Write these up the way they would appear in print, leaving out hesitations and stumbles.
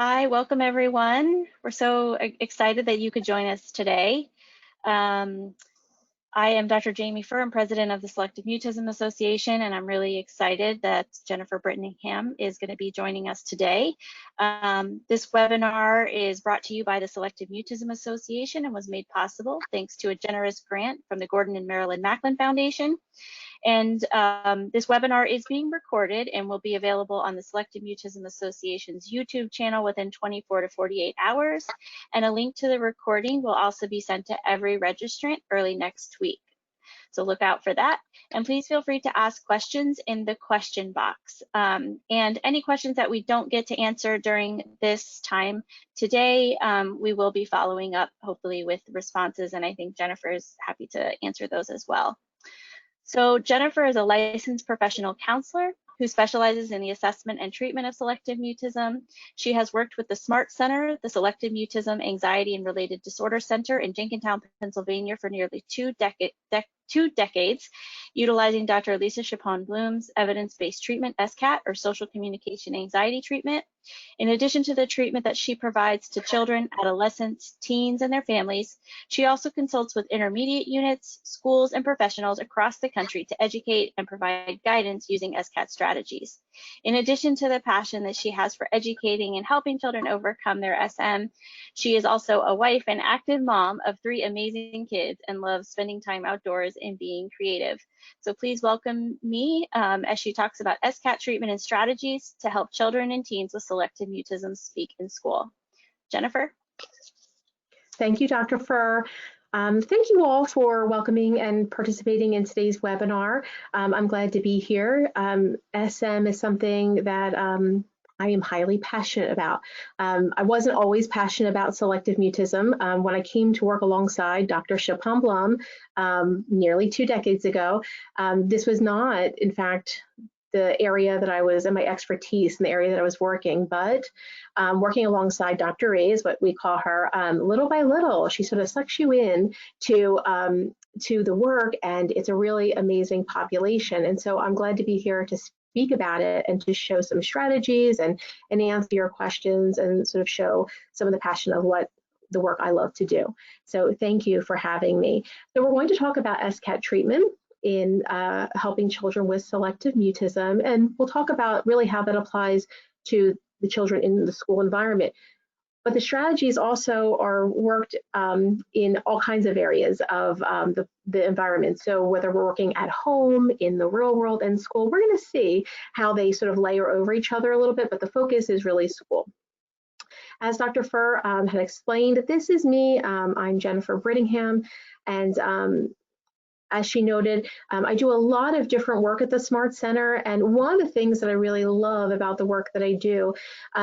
Hi, welcome everyone. We're so excited that you could join us today. Um, I am Dr. Jamie Furr, I'm president of the Selective Mutism Association, and I'm really excited that Jennifer Brittingham is going to be joining us today. This webinar is brought to you by the Selective Mutism Association and was made possible thanks to a generous grant from the Gordon and Marilyn Macklin Foundation. And this webinar is being recorded and will be available on the Selective Mutism Association's YouTube channel within 24 to 48 hours. And a link to the recording will also be sent to every registrant early next week. So look out for that. And please feel free to ask questions in the question box. And any questions that we don't get to answer during this time today, we will be following up hopefully with responses. And I think Jennifer is happy to answer those as well. So Jennifer is a licensed professional counselor who specializes in the assessment and treatment of selective mutism. She has worked with the SMART Center, the Selective Mutism Anxiety and Related Disorder Center in Jenkintown, Pennsylvania for nearly two decades, utilizing Dr. Lisa Chapon-Bloom's evidence-based treatment, SCAT, or social communication anxiety treatment. In addition to the treatment that she provides to children, adolescents, teens, and their families, she also consults with intermediate units, schools, and professionals across the country to educate and provide guidance using SCAT strategies. In addition to the passion that she has for educating and helping children overcome their SM, she is also a wife and active mom of 3 amazing kids and loves spending time outdoors and being creative. So please welcome me as she talks about SCAT treatment and strategies to help children and teens with selective mutism speak in school. Jennifer? Thank you, Dr. Furr. Thank you all for welcoming and participating in today's webinar. I'm glad to be here. SM is something that I am highly passionate about. I wasn't always passionate about selective mutism. When I came to work alongside Dr. Chapon-Blum nearly 2 decades ago, this was not, in fact, the area that I was in my expertise in the area that I was working, but working alongside Dr. A is what we call her, little by little, she sort of sucks you in to the work, and it's a really amazing population. And so I'm glad to be here to speak about it and to show some strategies and answer your questions and sort of show some of the passion of what the work I love to do. So thank you for having me. So we're going to talk about SCAT treatment in helping children with selective mutism, and we'll talk about really how that applies to the children in the school environment. But the strategies also are worked in all kinds of areas of the environment. So whether we're working at home, in the real world, and school, we're going to see how they sort of layer over each other a little bit, but the focus is really school. As Dr. Furr had explained, this is me. I'm Jennifer Brittingham, and as she noted, I do a lot of different work at the SMART Center, and one of the things that I really love about the work that I do,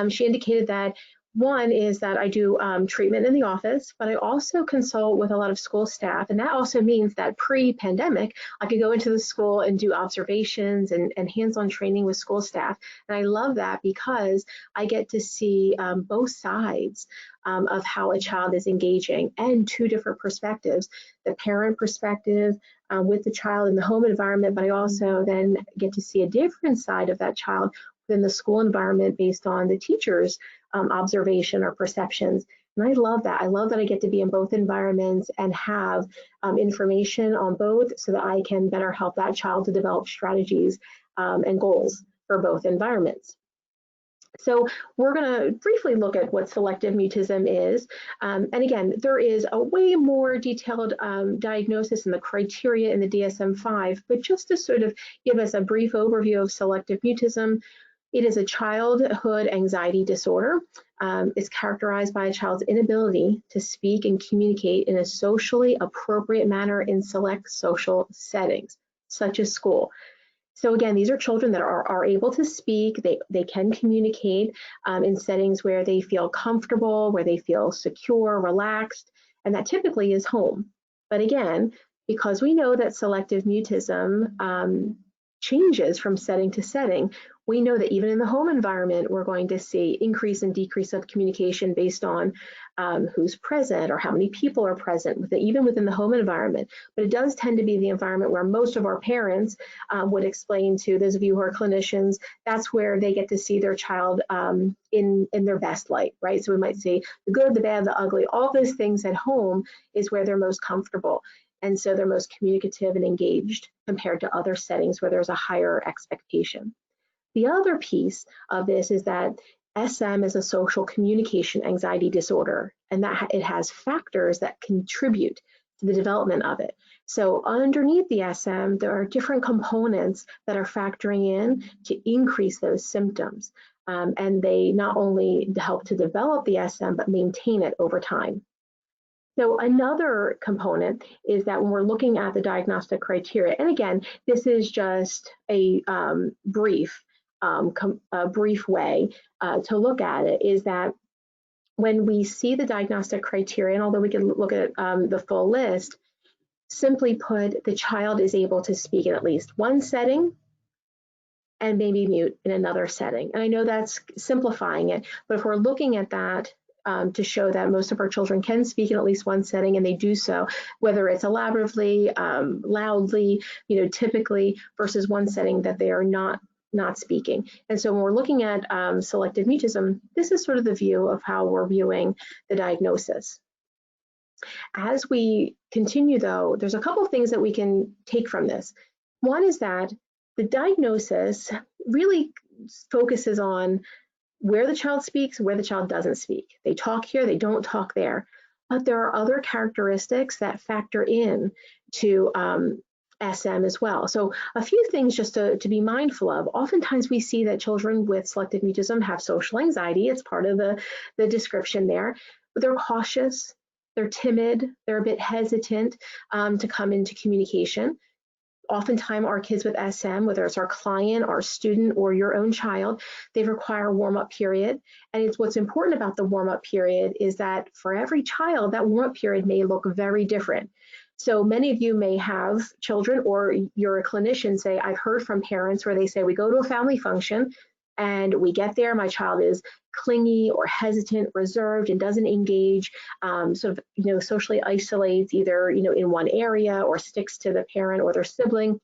she indicated that one is that I do treatment in the office, but I also consult with a lot of school staff, and that also means that pre-pandemic, I could go into the school and do observations and hands-on training with school staff, and I love that because I get to see both sides of how a child is engaging and 2 different perspectives, the parent perspective with the child in the home environment, but I also then get to see a different side of that child within the school environment based on the teacher's observation or perceptions. And I love that. I love that I get to be in both environments and have information on both so that I can better help that child to develop strategies and goals for both environments. So we're going to briefly look at what selective mutism is. And again, there is a way more detailed diagnosis and the criteria in the DSM-5, but just to sort of give us a brief overview of selective mutism, it is a childhood anxiety disorder. It's characterized by a child's inability to speak and communicate in a socially appropriate manner in select social settings, such as school. So again, these are children that are able to speak, they can communicate in settings where they feel comfortable, where they feel secure, relaxed, and that typically is home. But again, because we know that selective mutism changes from setting to setting. We know that even in the home environment, we're going to see increase and decrease of communication based on who's present or how many people are present, even within the home environment. But it does tend to be the environment where most of our parents would explain to those of you who are clinicians, that's where they get to see their child in their best light, right? So we might say the good, the bad, the ugly, all those things at home is where they're most comfortable. And so they're most communicative and engaged compared to other settings where there's a higher expectation. The other piece of this is that SM is a social communication anxiety disorder, and that it has factors that contribute to the development of it. So underneath the SM, there are different components that are factoring in to increase those symptoms. And they not only help to develop the SM, but maintain it over time. So another component is that when we're looking at the diagnostic criteria, and again, this is just a brief way to look at it, is that when we see the diagnostic criteria, and although we can look at the full list, simply put, the child is able to speak in at least one setting and maybe mute in another setting. And I know that's simplifying it, but if we're looking at that to show that most of our children can speak in at least one setting, and they do so, whether it's elaboratively, loudly, typically, versus one setting that they are not speaking. And so when we're looking at selective mutism, this is sort of the view of how we're viewing the diagnosis. As we continue, though, there's a couple of things that we can take from this. One is that the diagnosis really focuses on where the child speaks, where the child doesn't speak. They talk here, they don't talk there. But there are other characteristics that factor in to SM as well. So a few things just to be mindful of. Oftentimes we see that children with selective mutism have social anxiety. It's part of the description there. But they're cautious, they're timid, they're a bit hesitant to come into communication. Oftentimes our kids with SM, whether it's our client, our student, or your own child, they require a warm-up period. And it's what's important about the warm-up period is that for every child, that warm-up period may look very different. So many of you may have children, or you're a clinician, say, I've heard from parents where they say, we go to a family function and we get there, my child is clingy or hesitant, reserved, and doesn't engage, sort of, socially isolates either, in one area or sticks to the parent or their sibling.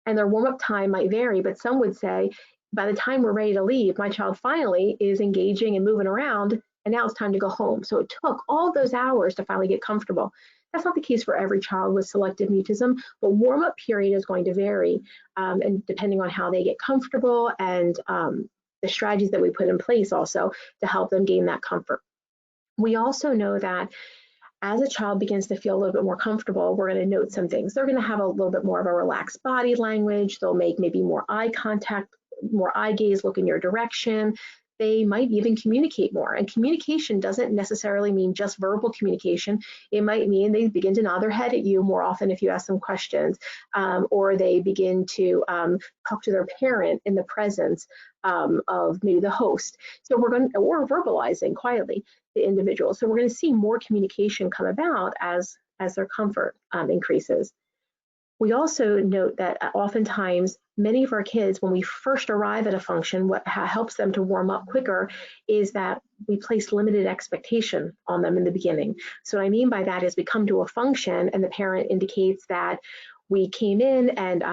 And their warm-up time might vary, but some would say, by the time we're ready to leave, my child finally is engaging and moving around, and now it's time to go home. So it took all those hours to finally get comfortable. That's not the case for every child with selective mutism, but warm-up period is going to vary, and depending on how they get comfortable and the strategies that we put in place also to help them gain that comfort. We also know that as a child begins to feel a little bit more comfortable, we're going to note some things. They're going to have a little bit more of a relaxed body language. They'll make maybe more eye contact, more eye gaze, look in your direction. They might even communicate more. And communication doesn't necessarily mean just verbal communication. It might mean they begin to nod their head at you more often if you ask them questions, or they begin to talk to their parent in the presence of maybe the host. So we're verbalizing quietly the individual. So we're going to see more communication come about as their comfort increases. We also note that oftentimes many of our kids, when we first arrive at a function, what helps them to warm up quicker is that we place limited expectation on them in the beginning. So what I mean by that is we come to a function and the parent indicates that we came in and,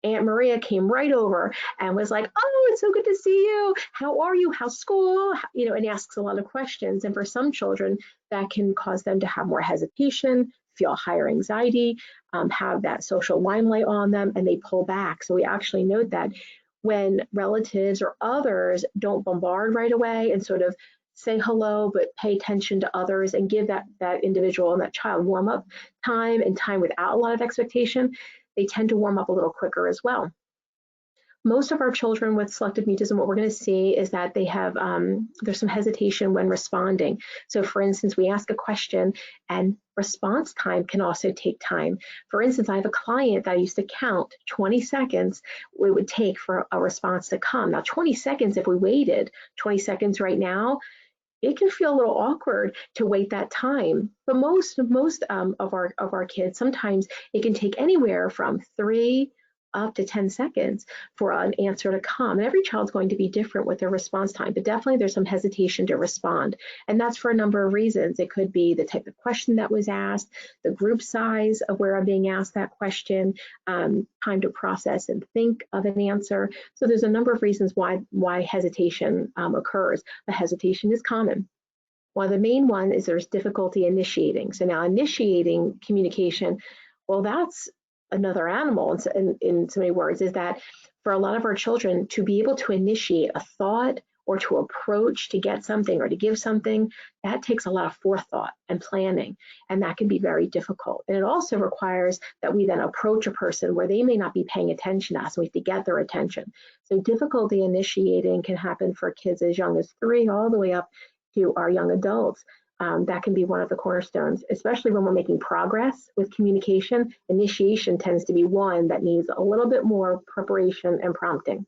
Aunt Maria came right over and was like, oh, it's so good to see you. How are you? How's school? And asks a lot of questions. And for some children, that can cause them to have more hesitation, feel higher anxiety, have that social limelight on them, and they pull back. So we actually note that when relatives or others don't bombard right away and sort of say hello, but pay attention to others and give that individual and that child warm up time and time without a lot of expectation, they tend to warm up a little quicker as well. Most of our children with selective mutism, what we're going to see is that they have, there's some hesitation when responding. So for instance, we ask a question and response time can also take time. For instance, I have a client that I used to count 20 seconds it would take for a response to come. Now 20 seconds, if we waited 20 seconds right now, it can feel a little awkward to wait that time. But most of our kids, sometimes it can take anywhere from 3 up to 10 seconds for an answer to come. And every child's going to be different with their response time, but definitely there's some hesitation to respond. And that's for a number of reasons. It could be the type of question that was asked, the group size of where I'm being asked that question, time to process and think of an answer. So there's a number of reasons why hesitation occurs. But hesitation is common. One of the main one is there's difficulty initiating. So now initiating communication, well, that's another animal in so many words, is that for a lot of our children to be able to initiate a thought or to approach to get something or to give something, that takes a lot of forethought and planning, and that can be very difficult. And it also requires that we then approach a person where they may not be paying attention to us, and we have to get their attention. So difficulty initiating can happen for kids as young as 3 all the way up to our young adults. That can be one of the cornerstones, especially when we're making progress with communication. Initiation tends to be one that needs a little bit more preparation and prompting.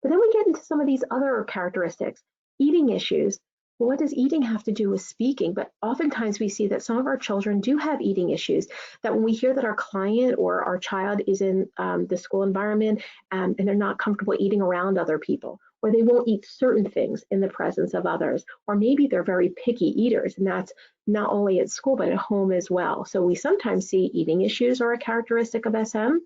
But then we get into some of these other characteristics. Eating issues. Well, what does eating have to do with speaking? But oftentimes we see that some of our children do have eating issues, that when we hear that our client or our child is in the school environment and they're not comfortable eating around other people, or they won't eat certain things in the presence of others, or maybe they're very picky eaters, and that's not only at school but at home as well. So we sometimes see eating issues are a characteristic of SM,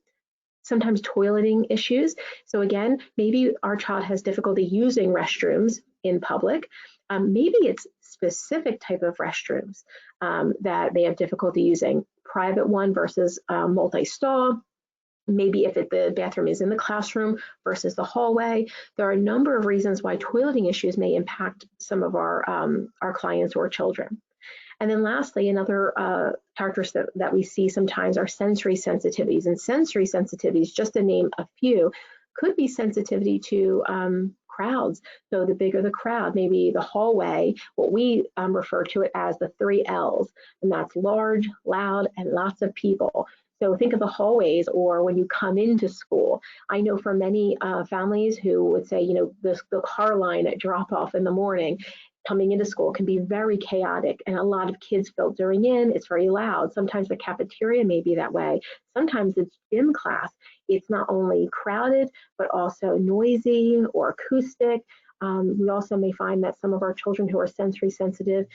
sometimes toileting issues. So again, maybe our child has difficulty using restrooms in public. Maybe it's specific type of restrooms that they have difficulty using, private one versus multi-stall. Maybe if the bathroom is in the classroom versus the hallway. There are a number of reasons why toileting issues may impact some of our clients or children. And then lastly, another characteristic that we see sometimes are sensory sensitivities. And sensory sensitivities, just to name a few, could be sensitivity to crowds. So the bigger the crowd, maybe the hallway, what we refer to it as the 3 L's, and that's large, loud, and lots of people. So think of the hallways or when you come into school. I know for many families who would say, the car line at drop off in the morning, coming into school can be very chaotic and a lot of kids filtering in. It's very loud. Sometimes the cafeteria may be that way. Sometimes it's gym class. It's not only crowded, but also noisy or acoustic. We also may find that some of our children who are sensory sensitive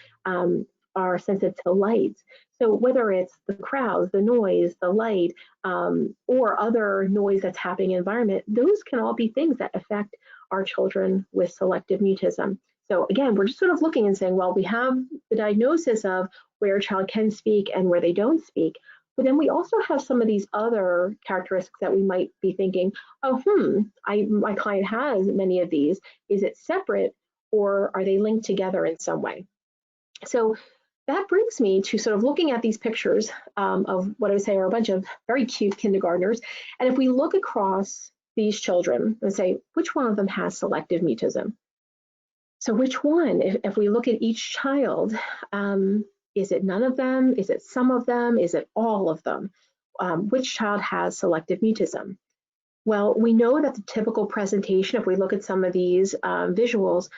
are sensitive to lights. So whether it's the crowds, the noise, the light, or other noise that's happening in the environment, those can all be things that affect our children with selective mutism. So again, we're just sort of looking and saying, well, we have the diagnosis of where a child can speak and where they don't speak, but then we also have some of these other characteristics that we might be thinking, oh, my client has many of these. Is it separate or are they linked together in some way? So that brings me to sort of looking at these pictures of what I would say are a bunch of very cute kindergartners. And if we look across these children and say, which one of them has selective mutism? So which one, if we look at each child, is it none of them? Is it some of them? Is it all of them? Which child has selective mutism? Well, we know that the typical presentation, if we look at some of these visuals,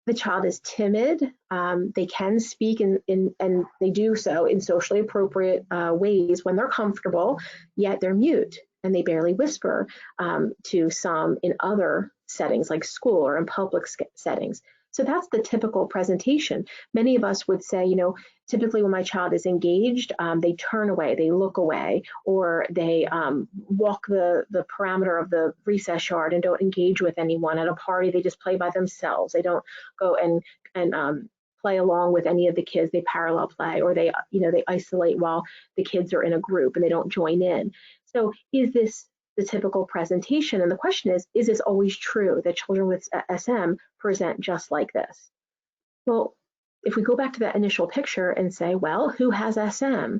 the child is timid. They can speak and they do so in socially appropriate ways when they're comfortable, yet they're mute and they barely whisper to some in other settings like school or in public settings. So that's the typical presentation. Many of us would say, typically when my child is engaged, they turn away, they look away, or they walk the parameter of the recess yard and don't engage with anyone. At a party, they just play by themselves. They don't go and play along with any of the kids. They parallel play, or they isolate while the kids are in a group and they don't join in. So is this the typical presentation? And the question is this always true that children with SM present just like this? Well, if we go back to that initial picture and say, well, who has SM?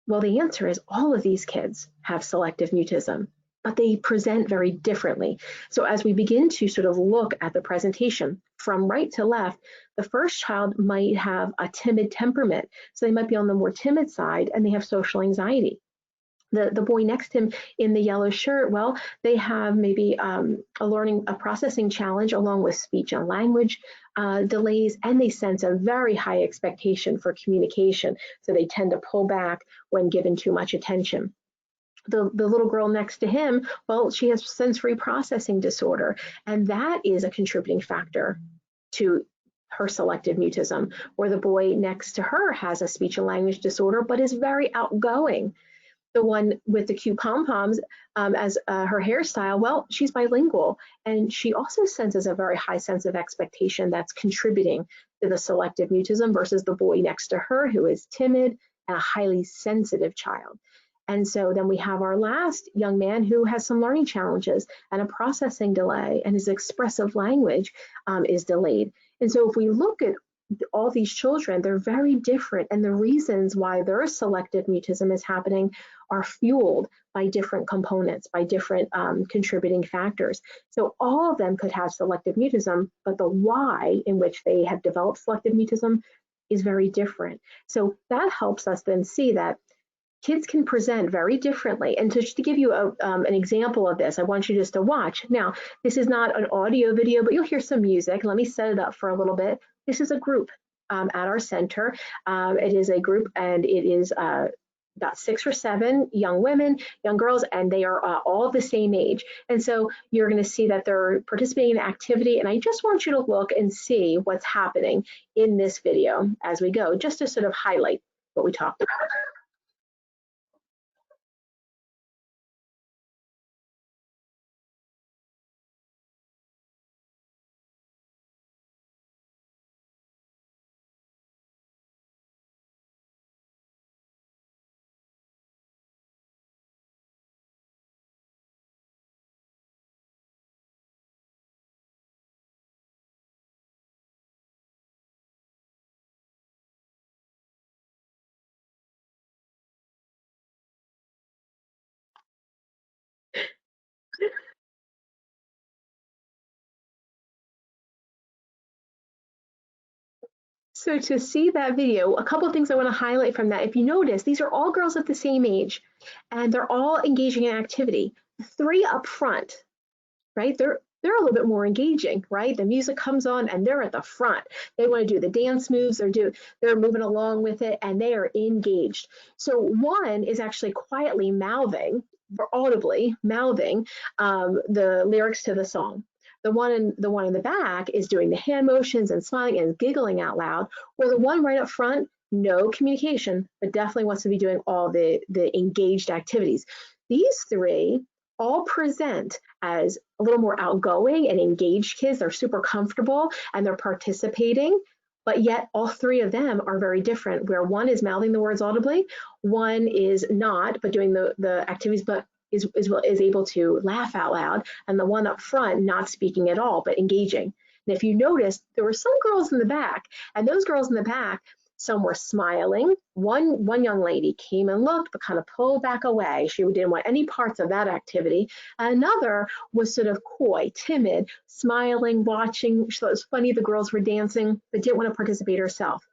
Well, the answer is all of these kids have selective mutism, but they present very differently. So as we begin to sort of look at the presentation from right to left, the first child might have a timid temperament. So they might be on the more timid side and they have social anxiety. The boy next to him in the yellow shirt, well, they have maybe a processing challenge along with speech and language delays, and they sense a very high expectation for communication. So they tend to pull back when given too much attention. the little girl next to him, well, she has sensory processing disorder, and that is a contributing factor to her selective mutism, where the boy next to her has a speech and language disorder but is very outgoing. The one with the cute pom-poms as her hairstyle, well, she's bilingual, and she also senses a very high sense of expectation that's contributing to the selective mutism versus the boy next to her who is timid and a highly sensitive child. And so then we have our last young man who has some learning challenges and a processing delay, and his expressive language is delayed. And so if we look at all these children, they're very different, and the reasons why their selective mutism is happening are fueled by different components, by different contributing factors. So all of them could have selective mutism, but the why in which they have developed selective mutism is very different. So that helps us then see that kids can present very differently. And just to give you an example of this, I want you just to watch. Now, this is not an audio video, but you'll hear some music. Let me set it up for a little bit. This is a group at our center. It is a group, and it is about 6 or 7 young women, young girls, and they are all the same age. And so you're going to see that they're participating in an activity. And I just want you to look and see what's happening in this video as we go, just to sort of highlight what we talked about. So to see that video, a couple of things I want to highlight from that. If you notice, these are all girls at the same age, and they're all engaging in activity. The 3 up front, right? They're a little bit more engaging, right? The music comes on and they're at the front. They want to do the dance moves, they're moving along with it, and they are engaged. So one is actually quietly mouthing, or audibly mouthing the lyrics to the song. The one in the back is doing the hand motions and smiling and giggling out loud, where the one right up front, no communication, but definitely wants to be doing all the engaged activities. These 3 all present as a little more outgoing and engaged kids. They're super comfortable and they're participating, but yet all 3 of them are very different, where one is mouthing the words audibly, one is not, but doing the activities, but is able to laugh out loud, and the one up front not speaking at all, but engaging. And if you notice, there were some girls in the back, and those girls in the back, some were smiling. One young lady came and looked, but kind of pulled back away. She didn't want any parts of that activity. Another was sort of coy, timid, smiling, watching. She thought it was funny the girls were dancing, but didn't want to participate herself.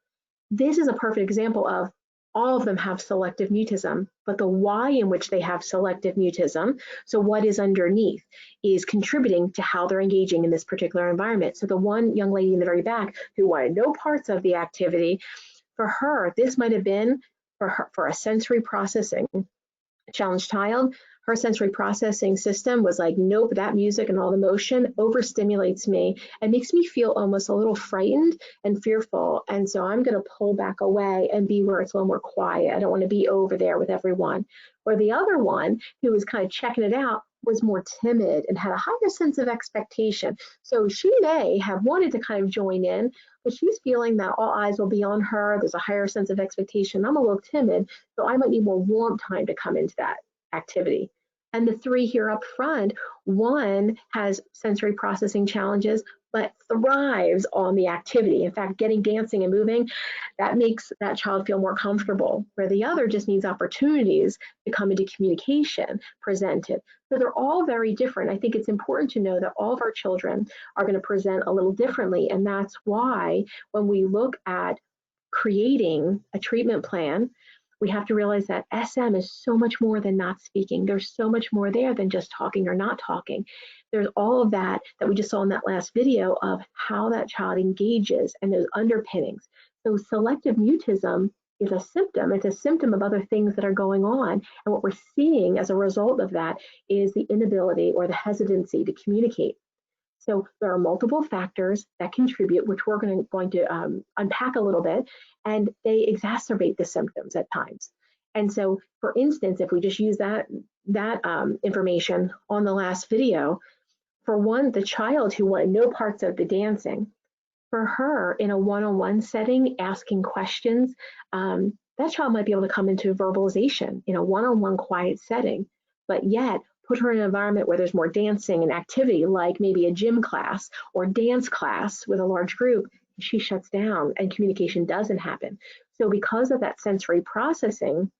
This is a perfect example of all of them have selective mutism, but the why in which they have selective mutism, so what is underneath, is contributing to how they're engaging in this particular environment. So the one young lady in the very back who wanted no parts of the activity, for her, this might have been for a sensory processing challenged child. Her sensory processing system was like, nope, that music and all the motion overstimulates me and makes me feel almost a little frightened and fearful. And so I'm going to pull back away and be where it's a little more quiet. I don't want to be over there with everyone. Or the other one, who was kind of checking it out, was more timid and had a higher sense of expectation. So she may have wanted to kind of join in, but she's feeling that all eyes will be on her. There's a higher sense of expectation. I'm a little timid, so I might need more warm time to come into that activity. And the 3 here up front, one has sensory processing challenges, but thrives on the activity. In fact, getting dancing and moving, that makes that child feel more comfortable, where the other just needs opportunities to come into communication presented. So they're all very different. I think it's important to know that all of our children are going to present a little differently. And that's why when we look at creating a treatment plan, we have to realize that SM is so much more than not speaking. There's so much more there than just talking or not talking. There's all of that we just saw in that last video of how that child engages and those underpinnings. So selective mutism is a symptom. It's a symptom of other things that are going on. And what we're seeing as a result of that is the inability or the hesitancy to communicate. So there are multiple factors that contribute, which we're going to unpack a little bit, and they exacerbate the symptoms at times. And so, for instance, if we just use that information on the last video, for one, the child who wanted no parts of the dancing, for her in a one-on-one setting, asking questions, that child might be able to come into verbalization in a one-on-one quiet setting, but yet put her in an environment where there's more dancing and activity, like maybe a gym class or dance class with a large group, she shuts down and communication doesn't happen. So because of that sensory processing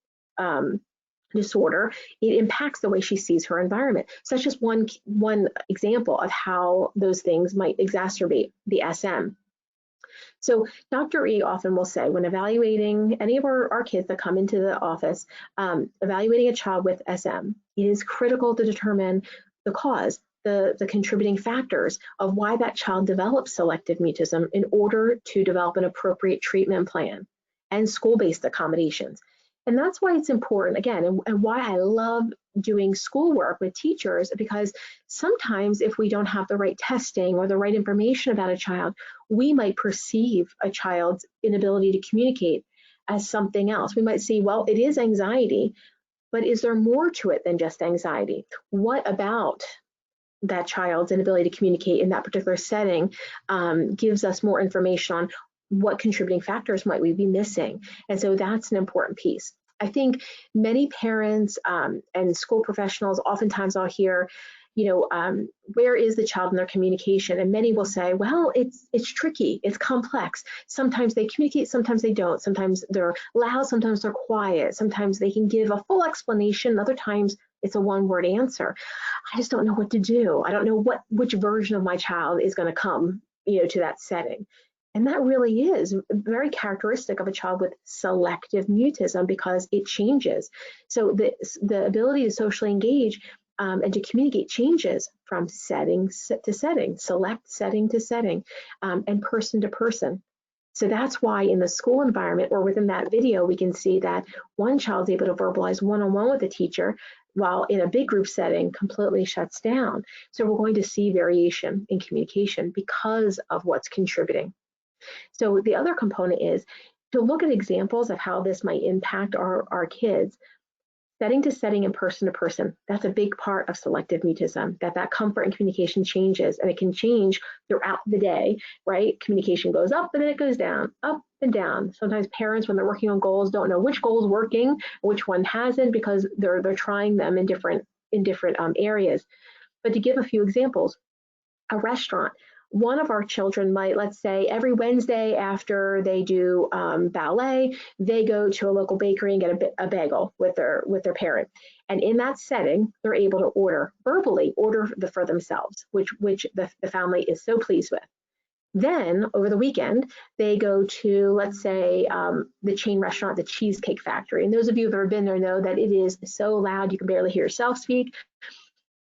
disorder, it impacts the way she sees her environment. So that's just one example of how those things might exacerbate the SM. So Dr. E often will say, when evaluating any of our kids that come into the office, evaluating a child with SM, it is critical to determine the cause, the contributing factors of why that child develops selective mutism in order to develop an appropriate treatment plan and school-based accommodations. And that's why it's important, again, and why I love doing schoolwork with teachers, because sometimes if we don't have the right testing or the right information about a child, we might perceive a child's inability to communicate as something else. We might see, well, it is anxiety, but is there more to it than just anxiety? What about that child's inability to communicate in that particular setting gives us more information on what contributing factors might we be missing? And so that's an important piece. I think many parents and school professionals, oftentimes I'll hear, where is the child in their communication? And many will say, well, it's tricky, it's complex. Sometimes they communicate, sometimes they don't. Sometimes they're loud, sometimes they're quiet. Sometimes they can give a full explanation. Other times it's a one-word answer. I just don't know what to do. I don't know which version of my child is going to come, to that setting. And that really is very characteristic of a child with selective mutism, because it changes. So the ability to socially engage and to communicate changes from setting to setting, select setting to setting, and person to person. So that's why in the school environment or within that video, we can see that one child's able to verbalize one-on-one with the teacher, while in a big group setting completely shuts down. So we're going to see variation in communication because of what's contributing. So the other component is to look at examples of how this might impact our kids. Setting to setting and person to person, that's a big part of selective mutism, that comfort and communication changes, and it can change throughout the day, right? Communication goes up and then it goes down, up and down. Sometimes parents, when they're working on goals, don't know which goal is working, which one hasn't, because they're trying them in different areas. But to give a few examples, a restaurant. One of our children might, let's say, every Wednesday after they do ballet, they go to a local bakery and get a bagel with their parent. And in that setting, they're able to verbally order for themselves, which the family is so pleased with. Then over the weekend, they go to, let's say, the chain restaurant, the Cheesecake Factory. And those of you who've ever been there know that it is so loud you can barely hear yourself speak.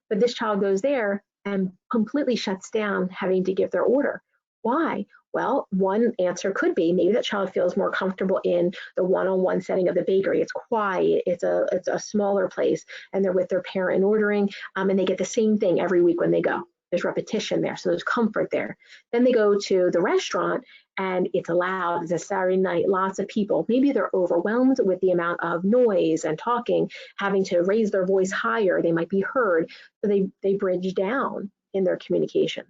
But this child goes there and completely shuts down having to give their order. Why? Well, one answer could be maybe that child feels more comfortable in the one-on-one setting of the bakery. It's quiet, it's a smaller place, and they're with their parent and ordering, and they get the same thing every week when they go. There's repetition there, so there's comfort there. Then they go to the restaurant, and it's loud. It's a Saturday night, lots of people. Maybe they're overwhelmed with the amount of noise and talking, having to raise their voice higher. They might be heard, so they bridge down in their communication.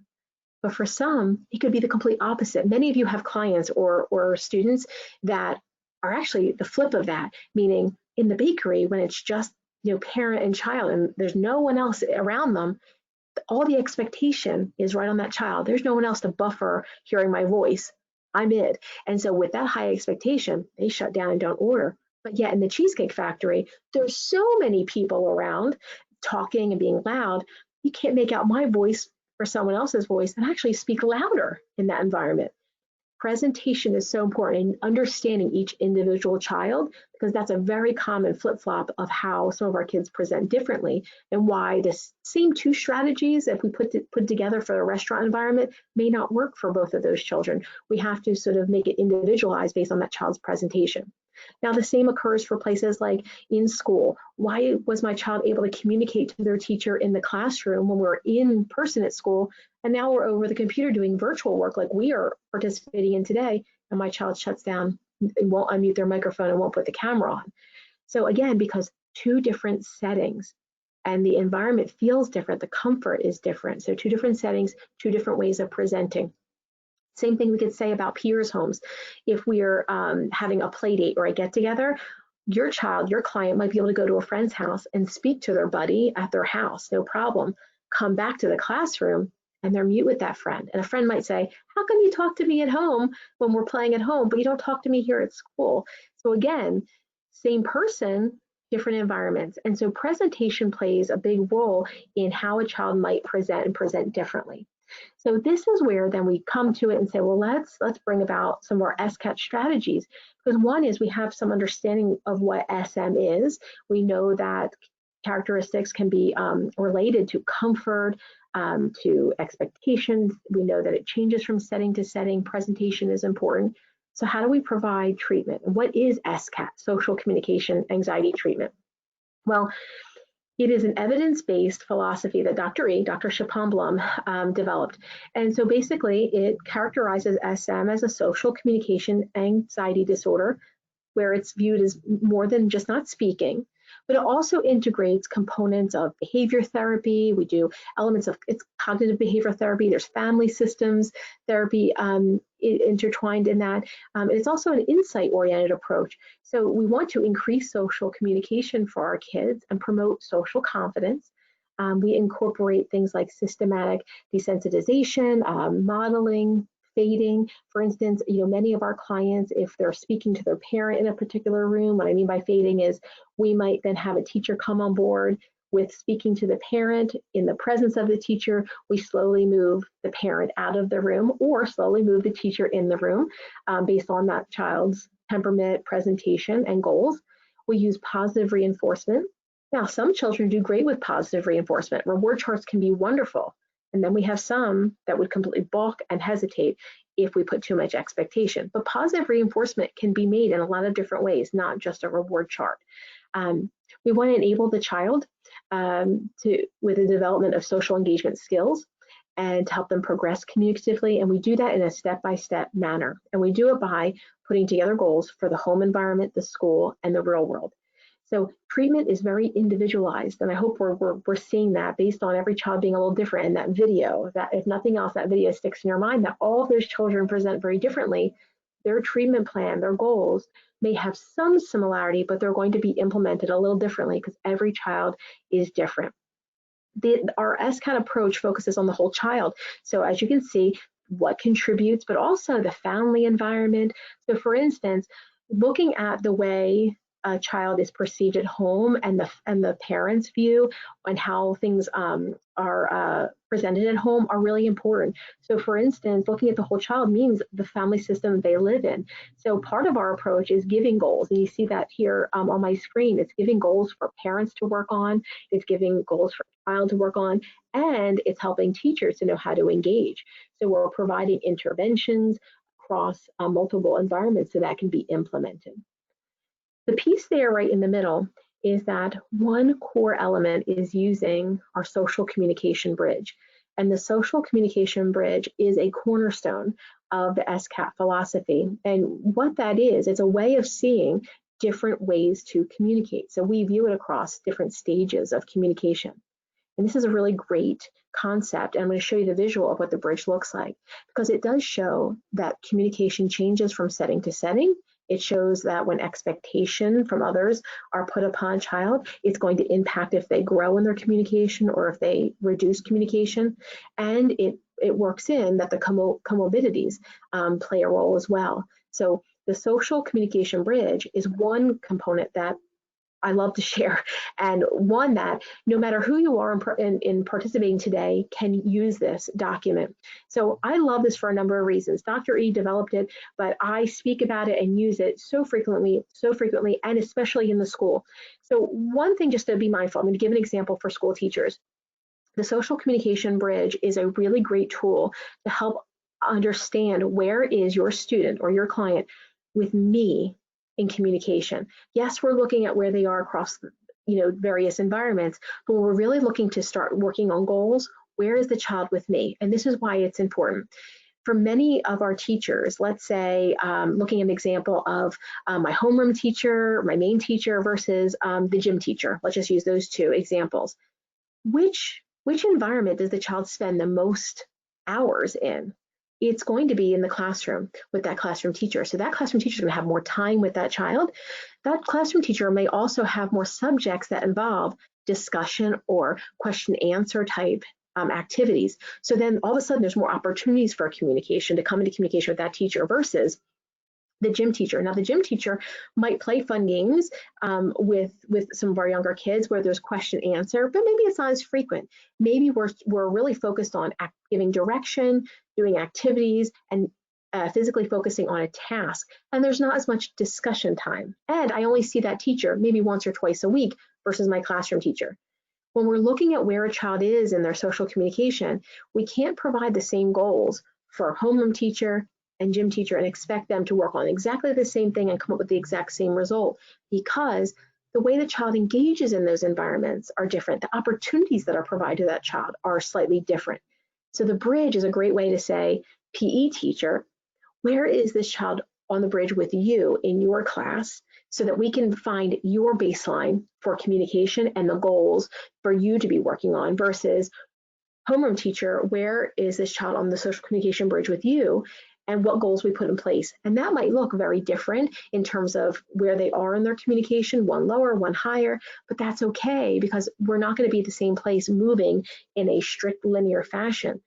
But for some, it could be the complete opposite. Many of you have clients or students that are actually the flip of that, meaning in the bakery, when it's just parent and child and there's no one else around them, all the expectation is right on that child. There's no one else to buffer hearing my voice. I'm it. And so with that high expectation, they shut down and don't order. But yet in the Cheesecake Factory, there's so many people around talking and being loud, you can't make out my voice or someone else's voice and actually speak louder in that environment. Presentation is so important in understanding each individual child, because that's a very common flip-flop of how some of our kids present differently, and why the same two strategies, if we put together for a restaurant environment, may not work for both of those children. We have to sort of make it individualized based on that child's presentation. Now, the same occurs for places like in school. Why was my child able to communicate to their teacher in the classroom when we're in person at school, and now we're over the computer doing virtual work like we are participating in today, and my child shuts down and won't unmute their microphone and won't put the camera on? So again, because two different settings and the environment feels different, the comfort is different. So two different settings, two different ways of presenting. Same thing we could say about peers' homes. If we are having a play date or a get together, your child, your client might be able to go to a friend's house and speak to their buddy at their house, no problem. Come back to the classroom and they're mute with that friend. And a friend might say, how come you talk to me at home when we're playing at home, but you don't talk to me here at school? So again, same person, different environments. And so presentation plays a big role in how a child might present and present differently. So this is where then we come to it and say, well, let's bring about some of our SCAT strategies. Because one is we have some understanding of what SM is. We know that characteristics can be related to comfort, to expectations. We know that it changes from setting to setting. Presentation is important. So how do we provide treatment? And what is SCAT, social communication anxiety treatment? Well, it is an evidence-based philosophy that Dr. Shapon-Blum developed. And so basically it characterizes SM as a social communication anxiety disorder, where it's viewed as more than just not speaking, but it also integrates components of behavior therapy. We do elements of it's cognitive behavior therapy. There's family systems therapy intertwined in that. It's also an insight-oriented approach. So we want to increase social communication for our kids and promote social confidence. We incorporate things like systematic desensitization, modeling, fading. For instance, many of our clients, if they're speaking to their parent in a particular room, what I mean by fading is we might then have a teacher come on board with speaking to the parent in the presence of the teacher. We slowly move the parent out of the room or slowly move the teacher in the room based on that child's temperament, presentation, and goals. We use positive reinforcement. Now, some children do great with positive reinforcement. Reward charts can be wonderful. And then we have some that would completely balk and hesitate if we put too much expectation. But positive reinforcement can be made in a lot of different ways, not just a reward chart. We want to enable the child with the development of social engagement skills and to help them progress communicatively. And we do that in a step-by-step manner. And we do it by putting together goals for the home environment, the school, and the real world. So treatment is very individualized, and I hope we're seeing that based on every child being a little different in that video, that if nothing else, that video sticks in your mind, that all of those children present very differently. Their treatment plan, their goals may have some similarity, but they're going to be implemented a little differently because every child is different. Our SCAT approach focuses on the whole child. So as you can see, what contributes, but also the family environment. So for instance, looking at the way a child is perceived at home and the parents' view and how things are presented at home are really important. So for instance, looking at the whole child means the family system they live in. So part of our approach is giving goals. And you see that here on my screen. It's giving goals for parents to work on. It's giving goals for a child to work on. And it's helping teachers to know how to engage. So we're providing interventions across multiple environments so that can be implemented. The piece there right in the middle is that one core element is using our social communication bridge. And the social communication bridge is a cornerstone of the SCAT philosophy. And what that is, it's a way of seeing different ways to communicate. So we view it across different stages of communication. And this is a really great concept. And I'm going to show you the visual of what the bridge looks like, because it does show that communication changes from setting to setting. It shows that when expectation from others are put upon a child, it's going to impact if they grow in their communication or if they reduce communication. And it works in that the comorbidities play a role as well. So the social communication bridge is one component that I love to share, and one that no matter who you are in participating today can use this document. So I love this for a number of reasons. Dr. E developed it, but I speak about it and use it so frequently, and especially in the school. So one thing just to be mindful, I'm going to give an example for school teachers. The social communication bridge is a really great tool to help understand where is your student or your client with me in communication. Yes, we're looking at where they are across, various environments, but we're really looking to start working on goals. Where is the child with me? And this is why it's important. For many of our teachers, let's say, looking at an example of my homeroom teacher, my main teacher versus the gym teacher. Let's just use those two examples. Which environment does the child spend the most hours in? It's going to be in the classroom with that classroom teacher. So that classroom teacher is going to have more time with that child. That classroom teacher may also have more subjects that involve discussion or question answer type activities. So then all of a sudden there's more opportunities for communication, to come into communication with that teacher versus the gym teacher. Now, the gym teacher might play fun games with some of our younger kids where there's question answer, but maybe it's not as frequent. Maybe we're really focused on giving direction, doing activities, and physically focusing on a task. And there's not as much discussion time. And I only see that teacher maybe once or twice a week versus my classroom teacher. When we're looking at where a child is in their social communication, we can't provide the same goals for a homeroom teacher and gym teacher and expect them to work on exactly the same thing and come up with the exact same result, because the way the child engages in those environments are different. The opportunities that are provided to that child are slightly different. So the bridge is a great way to say, PE teacher, where is this child on the bridge with you in your class, so that we can find your baseline for communication and the goals for you to be working on, versus homeroom teacher, where is this child on the social communication bridge with you, and what goals we put in place. And that might look very different in terms of where they are in their communication, one lower, one higher, but that's okay, because we're not going to be at the same place moving in a strict linear fashion.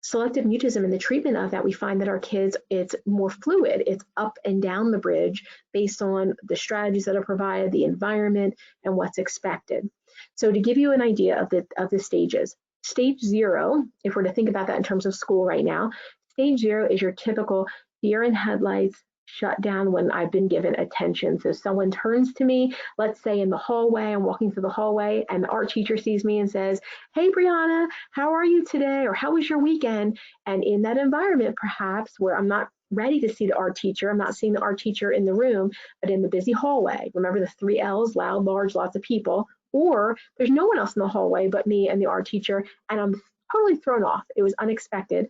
Selective mutism and the treatment of that, we find that our kids, it's more fluid. It's up and down the bridge based on the strategies that are provided, the environment, and what's expected. So to give you an idea of the stages, stage 0, if we're to think about that in terms of school right now, stage 0 is your typical deer in headlights, shut down when I've been given attention. So someone turns to me, let's say in the hallway, I'm walking through the hallway, and the art teacher sees me and says, hey, Brianna, how are you today? Or how was your weekend? And in that environment, perhaps where I'm not ready to see the art teacher, I'm not seeing the art teacher in the room, but in the busy hallway. Remember the 3 L's, loud, large, lots of people. Or there's no one else in the hallway but me and the art teacher, and I'm totally thrown off. It was unexpected.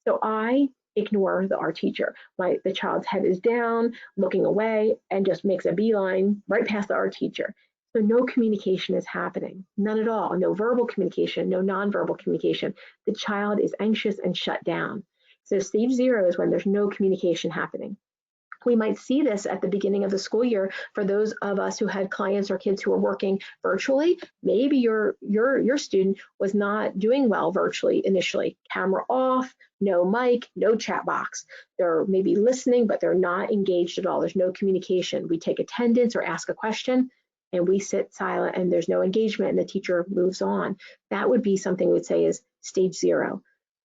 So I ignore the art teacher. The child's head is down, looking away, and just makes a beeline right past the art teacher. So no communication is happening, none at all. No verbal communication, no nonverbal communication. The child is anxious and shut down. So stage 0 is when there's no communication happening. We might see this at the beginning of the school year for those of us who had clients or kids who are working virtually. Maybe your student was not doing well virtually initially. Camera off, no mic, no chat box. They're maybe listening, but they're not engaged at all. There's no communication. We take attendance or ask a question, and we sit silent, and there's no engagement, and the teacher moves on. That would be something we would say is stage 0.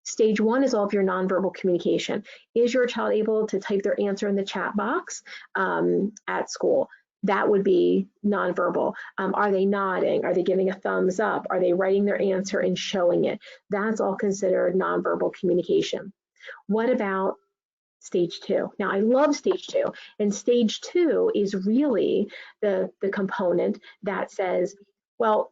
Stage 1 is all of your nonverbal communication. Is your child able to type their answer in the chat box at school? That would be nonverbal. Are they nodding? Are they giving a thumbs up? Are they writing their answer and showing it? That's all considered nonverbal communication. What about stage 2? Now, I love stage 2. And stage 2 is really the component that says, well,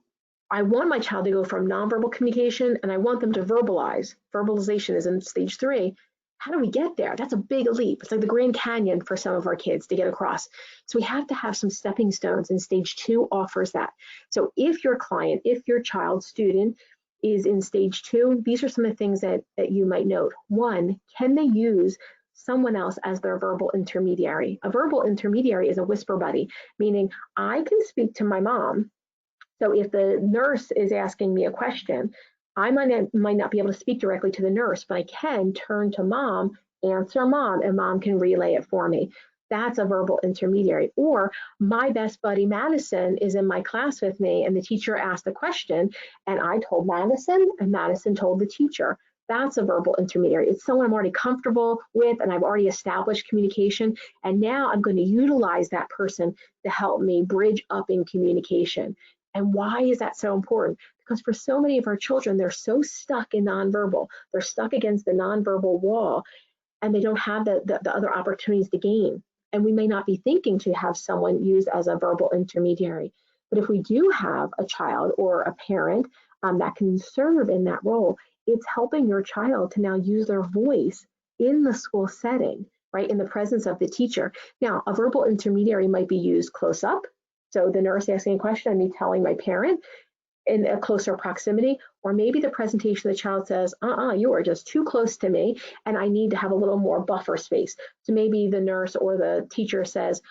I want my child to go from nonverbal communication and I want them to verbalize. Verbalization is in stage 3. How do we get there? That's a big leap. It's like the Grand Canyon for some of our kids to get across. So we have to have some stepping stones, and stage 2 offers that. So if your client, if your child, student is in stage 2, these are some of the things that you might note. 1, can they use someone else as their verbal intermediary? A verbal intermediary is a whisper buddy, meaning I can speak to my mom. So if the nurse is asking me a question, I might not be able to speak directly to the nurse, but I can turn to mom, answer mom, and mom can relay it for me. That's a verbal intermediary. Or my best buddy Madison is in my class with me, and the teacher asked a question, and I told Madison, and Madison told the teacher. That's a verbal intermediary. It's someone I'm already comfortable with, and I've already established communication, and now I'm going to utilize that person to help me bridge up in communication. And why is that so important? Because for so many of our children, they're so stuck in nonverbal. They're stuck against the nonverbal wall, and they don't have the other opportunities to gain. and we may not be thinking to have someone use as a verbal intermediary. But if we do have a child or a parent that can serve in that role, it's helping your child to now use their voice in the school setting, right, in the presence of the teacher. Now, a verbal intermediary might be used close up. So the nurse asking a question and me telling my parent in a closer proximity, or maybe the presentation, the child says, you are just too close to me and I need to have a little more buffer space. So maybe the nurse or the teacher says,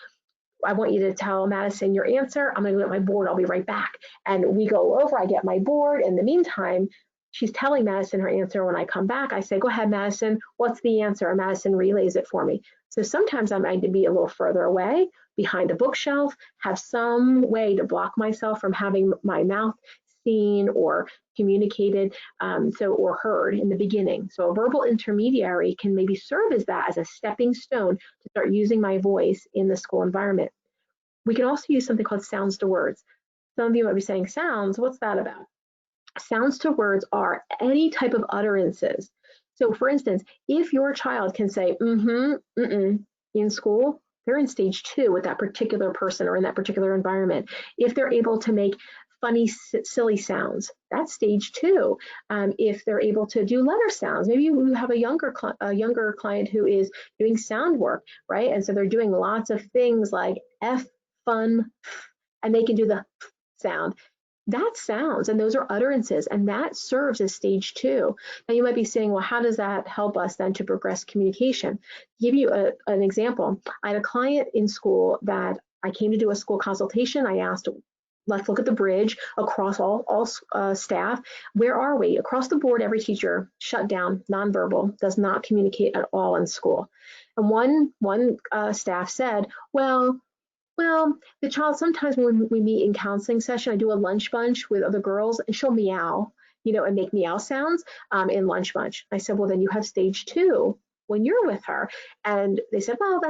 I want you to tell Madison your answer. I'm going to go get my board. I'll be right back. And we go over, I get my board. In the meantime, she's telling Madison her answer. When I come back, I say, go ahead, Madison, what's the answer? And Madison relays it for me. So sometimes I might be a little further away, behind a bookshelf, have some way to block myself from having my mouth seen or communicated or heard in the beginning. So a verbal intermediary can maybe serve as that, as a stepping stone to start using my voice in the school environment. We can also use something called sounds to words. Some of you might be saying, sounds, what's that about? Sounds to words are any type of utterances. So for instance, if your child can say in school, they're in stage 2 with that particular person or in that particular environment. If they're able to make funny, silly sounds, that's stage 2. If they're able to do letter sounds, maybe you have a younger client who is doing sound work, right? And so they're doing lots of things like F, fun, and they can do the sound. That's sounds, and those are utterances, and that serves as stage 2. Now you might be saying, well, how does that help us then to progress communication? To give you an example, I had a client in school that I came to do a school consultation. I asked, let's look at the bridge across all staff. Where are we? Across the board, every teacher shut down, nonverbal, does not communicate at all in school. And one staff said, well, the child, sometimes when we meet in counseling session, I do a lunch bunch with other girls and she'll meow, and make meow sounds in lunch bunch. I said, well, then you have stage 2 when you're with her. And they said, well,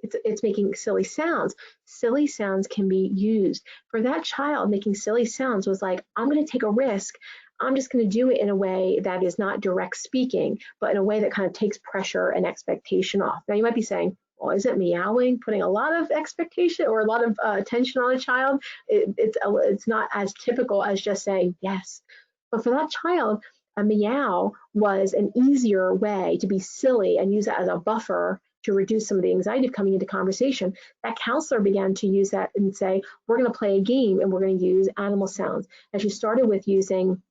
it's making silly sounds. Silly sounds can be used. For that child, making silly sounds was like, I'm going to take a risk. I'm just going to do it in a way that is not direct speaking, but in a way that kind of takes pressure and expectation off. Now you might be saying, well, is it meowing, putting a lot of expectation or a lot of attention on a child? It's not as typical as just saying yes. But for that child, a meow was an easier way to be silly and use it as a buffer to reduce some of the anxiety of coming into conversation. That counselor began to use that and say, we're going to play a game and we're going to use animal sounds. And she started with using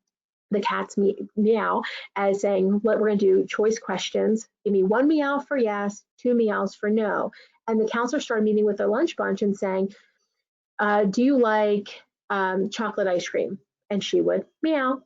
the cat's meow as saying, what we're going to do choice questions. Give me 1 meow for yes, 2 meows for no. And the counselor started meeting with the lunch bunch and saying, do you like chocolate ice cream? And she would meow.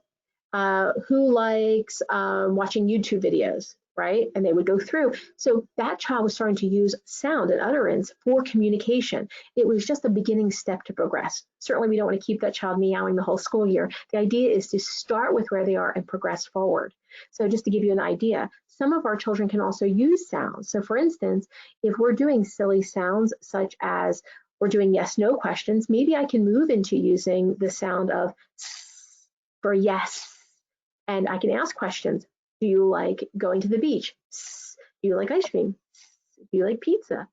Who likes watching YouTube videos, right? And they would go through. So that child was starting to use sound and utterance for communication. It was just a beginning step to progress. Certainly we don't want to keep that child meowing the whole school year. The idea is to start with where they are and progress forward. So just to give you an idea, some of our children can also use sounds. So for instance, if we're doing silly sounds such as we're doing yes/no questions, maybe I can move into using the sound of for yes. And I can ask questions. Do you like going to the beach? Do you like ice cream? Do you like pizza?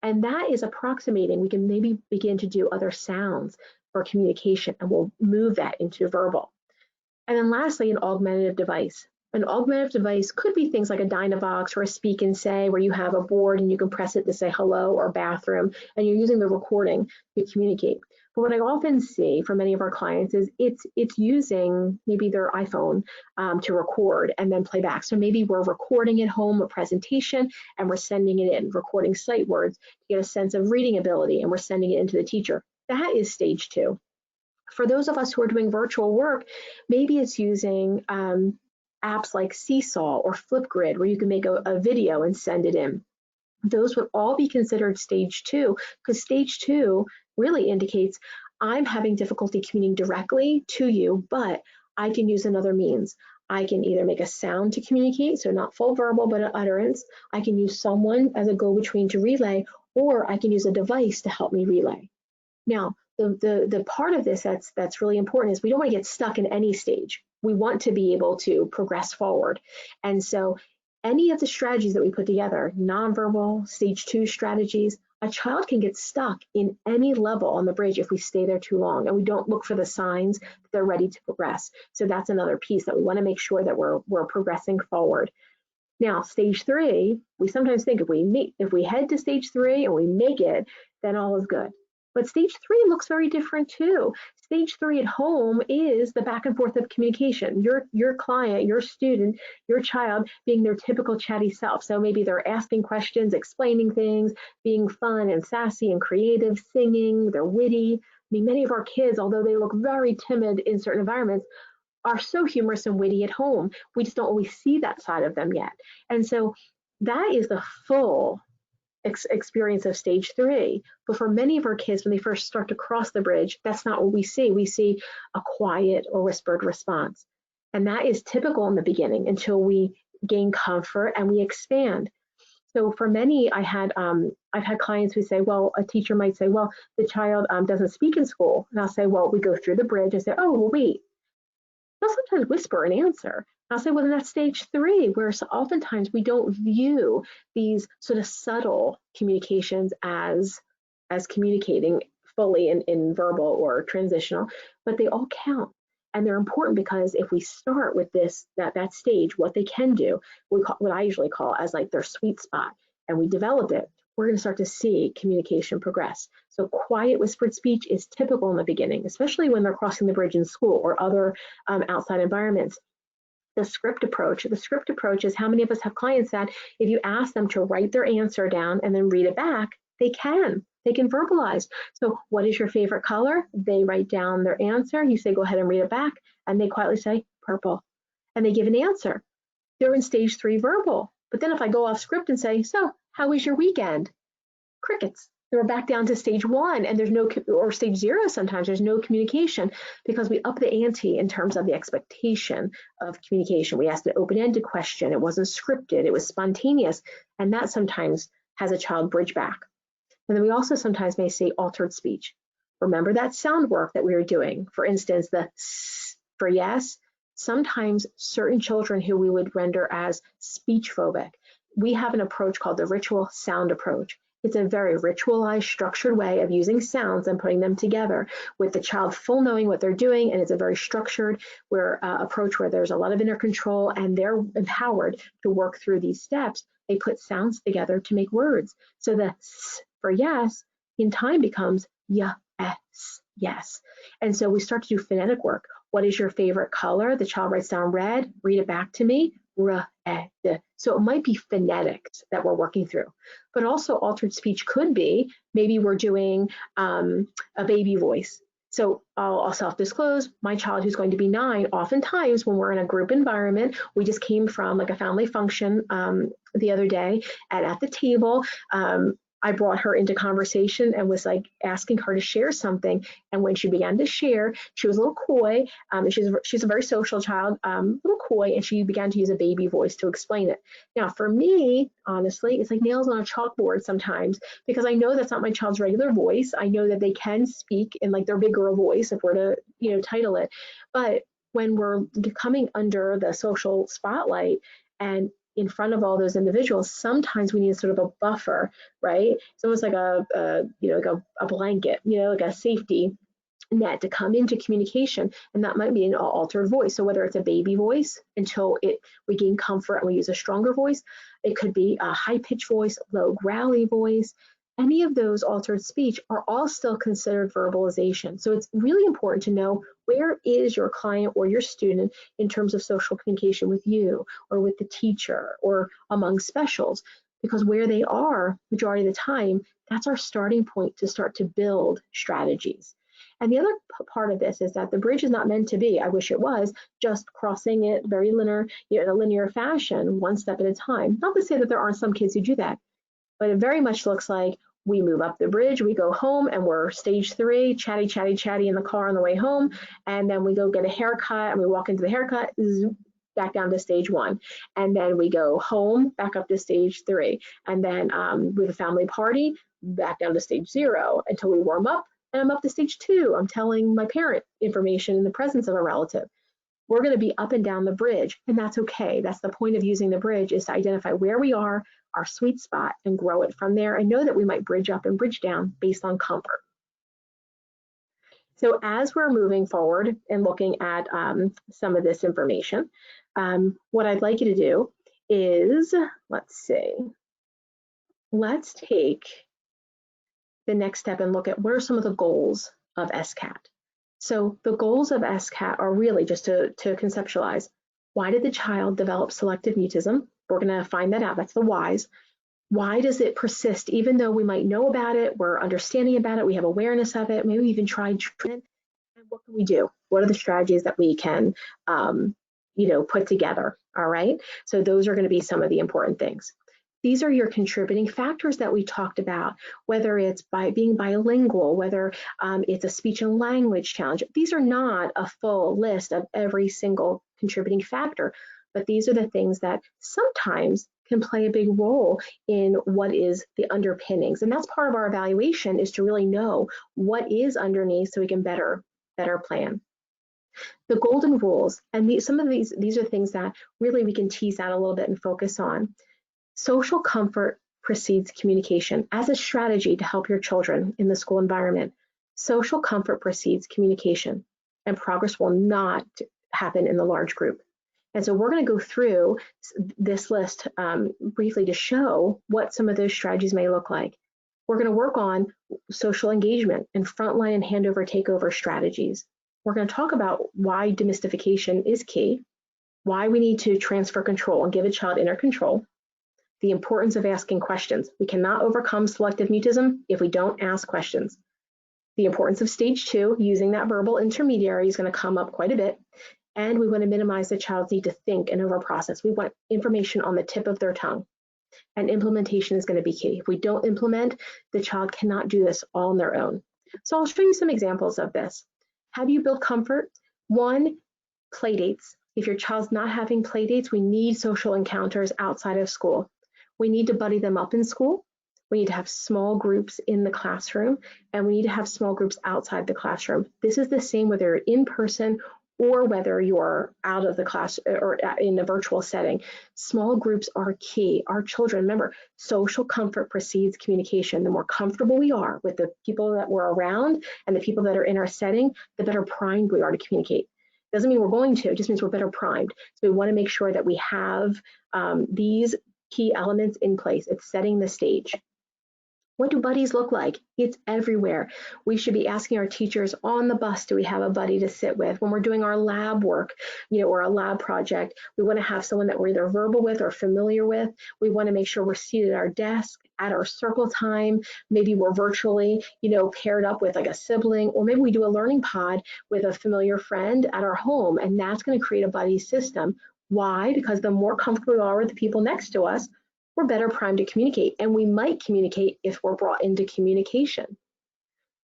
And that is approximating. We can maybe begin to do other sounds for communication, and we'll move that into verbal. And then lastly, an augmentative device. An augmentative device could be things like a Dynavox or a Speak and Say, where you have a board and you can press it to say hello or bathroom, and you're using the recording to communicate. But what I often see for many of our clients is it's using maybe their iPhone to record and then play back. So maybe we're recording at home a presentation and we're sending it in, recording sight words to get a sense of reading ability, and we're sending it into the teacher. That is stage 2. For those of us who are doing virtual work, maybe it's using apps like Seesaw or Flipgrid, where you can make a video and send it in. Those would all be considered stage 2, because stage 2 really indicates I'm having difficulty communicating directly to you, but I can use another means. I can either make a sound to communicate, so not full verbal, but an utterance. I can use someone as a go-between to relay, or I can use a device to help me relay. Now, the part of this that's really important is we don't want to get stuck in any stage. We want to be able to progress forward. And so any of the strategies that we put together, nonverbal, stage 2 strategies, a child can get stuck in any level on the bridge if we stay there too long and we don't look for the signs that they're ready to progress. So that's another piece that we want to make sure that we're progressing forward. Now, stage 3, we sometimes think if we head to stage 3 and we make it, then all is good. But stage 3 looks very different too. Stage 3 at home is the back and forth of communication. Your client, your student, your child being their typical chatty self. So maybe they're asking questions, explaining things, being fun and sassy and creative, singing, they're witty. I mean, many of our kids, although they look very timid in certain environments, are so humorous and witty at home. We just don't always see that side of them yet. And so that is the full experience of stage 3. But for many of our kids, when they first start to cross the bridge, that's not what we see. We see a quiet or whispered response. And that is typical in the beginning until we gain comfort and we expand. So for many, I've had clients who say, well, a teacher might say, well, the child doesn't speak in school. And I'll say, well, we go through the bridge and say, oh, well, wait. They'll sometimes whisper an answer. I'll say, well, then that's stage 3, where oftentimes we don't view these sort of subtle communications as communicating fully in verbal or transitional, but they all count. And they're important because if we start with that stage, what they can do, what I usually call as like their sweet spot, and we develop it, we're going to start to see communication progress. So quiet whispered speech is typical in the beginning, especially when they're crossing the bridge in school or other outside environments. The script approach is how many of us have clients that if you ask them to write their answer down and then read it back, they can verbalize. So what is your favorite color? They write down their answer. You say, go ahead and read it back. And they quietly say, purple. And they give an answer. They're in stage 3 verbal. But then if I go off script and say, so how was your weekend? Crickets. We're back down to stage 1 and there's no, or stage 0 sometimes, there's no communication because we up the ante in terms of the expectation of communication. We asked an open-ended question. It wasn't scripted. It was spontaneous. And that sometimes has a child bridge back. And then we also sometimes may see altered speech. Remember that sound work that we were doing? For instance, the S for yes. Sometimes certain children who we would render as speech phobic, we have an approach called the ritual sound approach. It's a very ritualized, structured way of using sounds and putting them together with the child full knowing what they're doing. And it's a very structured approach where there's a lot of inner control and they're empowered to work through these steps. They put sounds together to make words. So the S for yes in time becomes yes, yes. And so we start to do phonetic work. What is your favorite color? The child writes down red, read it back to me. So it might be phonetics that we're working through, but also altered speech could be maybe we're doing a baby voice. So I'll self-disclose, my child who's going to be 9, oftentimes when we're in a group environment, we just came from like a family function the other day, and at the table, I brought her into conversation and was like asking her to share something. And when she began to share, she was a little coy. She's a very social child, a little coy, and she began to use a baby voice to explain it. Now, for me, honestly, it's like nails on a chalkboard sometimes because I know that's not my child's regular voice. I know that they can speak in like their big girl voice if we're to, title it. But when we're coming under the social spotlight and in front of all those individuals, sometimes we need sort of a buffer, right? It's almost like a blanket, like a safety net to come into communication, and that might be an altered voice. So whether it's a baby voice until we gain comfort and we use a stronger voice, it could be a high-pitched voice, low growly voice. Any of those altered speech are all still considered verbalization. So it's really important to know where is your client or your student in terms of social communication with you or with the teacher or among specials, because where they are majority of the time, that's our starting point to start to build strategies. And the other part of this is that the bridge is not meant to be, I wish it was, just crossing it very linear, in a linear fashion, one step at a time. Not to say that there aren't some kids who do that, but it very much looks like we move up the bridge, we go home, and we're stage 3, chatty, chatty, chatty in the car on the way home, and then we go get a haircut, and we walk into the haircut, back down to stage 1, and then we go home, back up to stage 3, and then with a family party, back down to stage 0 until we warm up, and I'm up to stage 2. I'm telling my parent information in the presence of a relative. we're going to be up and down the bridge, and that's okay. That's the point of using the bridge, is to identify where we are, our sweet spot, and grow it from there, and know that we might bridge up and bridge down based on comfort. So as we're moving forward and looking at some of this information, what I'd like you to do is, let's take the next step and look at what are some of the goals of SCAT. So the goals of SCAT are really just to conceptualize, why did the child develop selective mutism? We're going to find that out. That's the whys. Why does it persist? Even though we might know about it, we're understanding about it, we have awareness of it, maybe we even tried treatment. And what can we do? What are the strategies that we can, put together? All right. So those are going to be some of the important things. These are your contributing factors that we talked about, whether it's by being bilingual, whether it's a speech and language challenge. These are not a full list of every single contributing factor, but these are the things that sometimes can play a big role in what is the underpinnings. And that's part of our evaluation, is to really know what is underneath so we can better plan. The golden rules, and some of these are things that really we can tease out a little bit and focus on. Social comfort precedes communication as a strategy to help your children in the school environment. Social comfort precedes communication, and progress will not happen in the large group. And so we're going to go through this list briefly to show what some of those strategies may look like. We're going to work on social engagement and frontline and handover takeover strategies. We're going to talk about why demystification is key, why we need to transfer control and give a child inner control, the importance of asking questions. We cannot overcome selective mutism if we don't ask questions. The importance of stage 2, using that verbal intermediary, is going to come up quite a bit. And we want to minimize the child's need to think and overprocess. We want information on the tip of their tongue. And implementation is going to be key. If we don't implement, the child cannot do this all on their own. So I'll show you some examples of this. How do you build comfort? 1, play dates. If your child's not having play dates, we need social encounters outside of school. We need to buddy them up in school. We need to have small groups in the classroom, and we need to have small groups outside the classroom. This is the same whether you're in person or whether you're out of the class or in a virtual setting. Small groups are key. Our children, remember, social comfort precedes communication. The more comfortable we are with the people that we're around and the people that are in our setting, the better primed we are to communicate. Doesn't mean we're going to, it just means we're better primed. So we want to make sure that we have these key elements in place. It's setting the stage. What do buddies look like? It's everywhere. We should be asking our teachers on the bus, do we have a buddy to sit with? When we're doing our lab work, or a lab project, we want to have someone that we're either verbal with or familiar with. We want to make sure we're seated at our desk at our circle time. Maybe we're virtually, paired up with like a sibling, or maybe we do a learning pod with a familiar friend at our home, and that's going to create a buddy system. Why? Because the more comfortable we are with the people next to us, we're better primed to communicate, and we might communicate if we're brought into communication.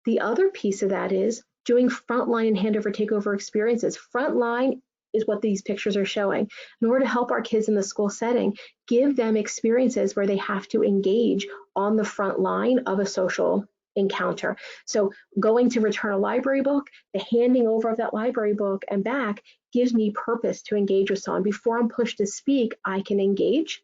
The other piece of that is doing frontline and handover takeover experiences. Frontline is what these pictures are showing. In order to help our kids in the school setting, give them experiences where they have to engage on the front line of a social encounter. So going to return a library book, the handing over of that library book and back gives me purpose to engage with someone. Before I'm pushed to speak, I can engage,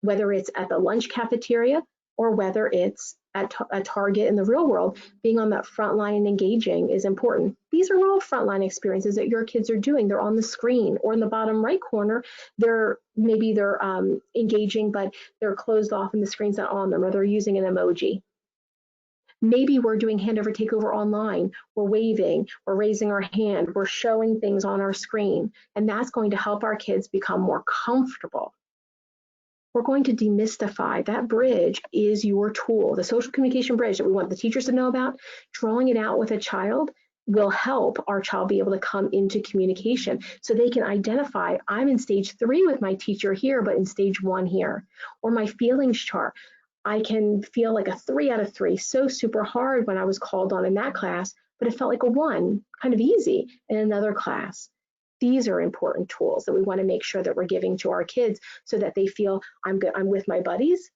whether it's at the lunch cafeteria or whether it's at a Target in the real world. Being on that front line and engaging is important. These are all frontline experiences that your kids are doing. They're on the screen, or in the bottom right corner, they're engaging, but they're closed off and the screen's not on them, or they're using an emoji. Maybe we're doing handover takeover online. We're waving, we're raising our hand, we're showing things on our screen, and that's going to help our kids become more comfortable. We're going to demystify. That bridge is your tool. The social communication bridge that we want the teachers to know about, drawing it out with a child will help our child be able to come into communication so they can identify, I'm in stage 3 with my teacher here, but in stage 1 here. Or my feelings chart, I can feel like a 3 out of 3, so super hard when I was called on in that class, but it felt like a 1, kind of easy in another class. These are important tools that we want to make sure that we're giving to our kids so that they feel I'm good, I'm with my buddies,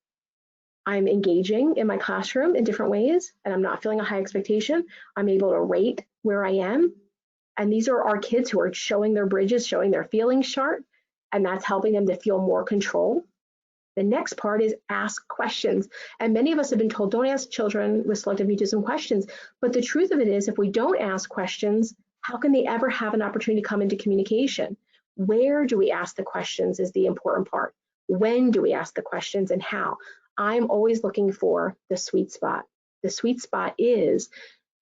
I'm engaging in my classroom in different ways, and I'm not feeling a high expectation. I'm able to rate where I am And these are our kids who are showing their bridges, showing their feelings sharp, and that's helping them to feel more control. The next part is ask questions. And many of us have been told, don't ask children with selective mutism questions. But the truth of it is, if we don't ask questions, how can they ever have an opportunity to come into communication? Where do we ask the questions is the important part. When do we ask the questions and how? I'm always looking for the sweet spot. The sweet spot is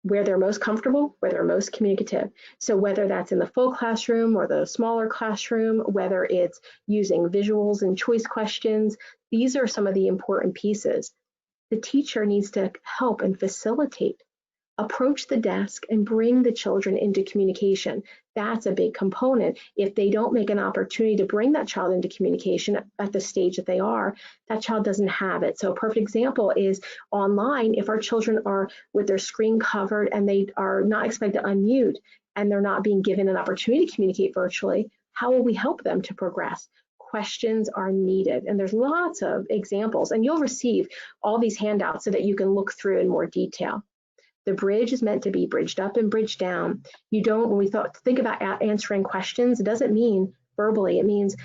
where they're most comfortable, where they're most communicative. So whether that's in the full classroom or the smaller classroom, whether it's using visuals and choice questions, these are some of the important pieces. The teacher needs to help and facilitate. Approach the desk and bring the children into communication. That's a big component. If they don't make an opportunity to bring that child into communication at the stage that they are, that child doesn't have it. So a perfect example is online. If our children are with their screen covered and they are not expected to unmute and they're not being given an opportunity to communicate virtually, how will we help them to progress? Questions are needed. And there's lots of examples, and you'll receive all these handouts so that you can look through in more detail. The bridge is meant to be bridged up and bridged down. You don't, when we think about answering questions, it doesn't mean verbally. It means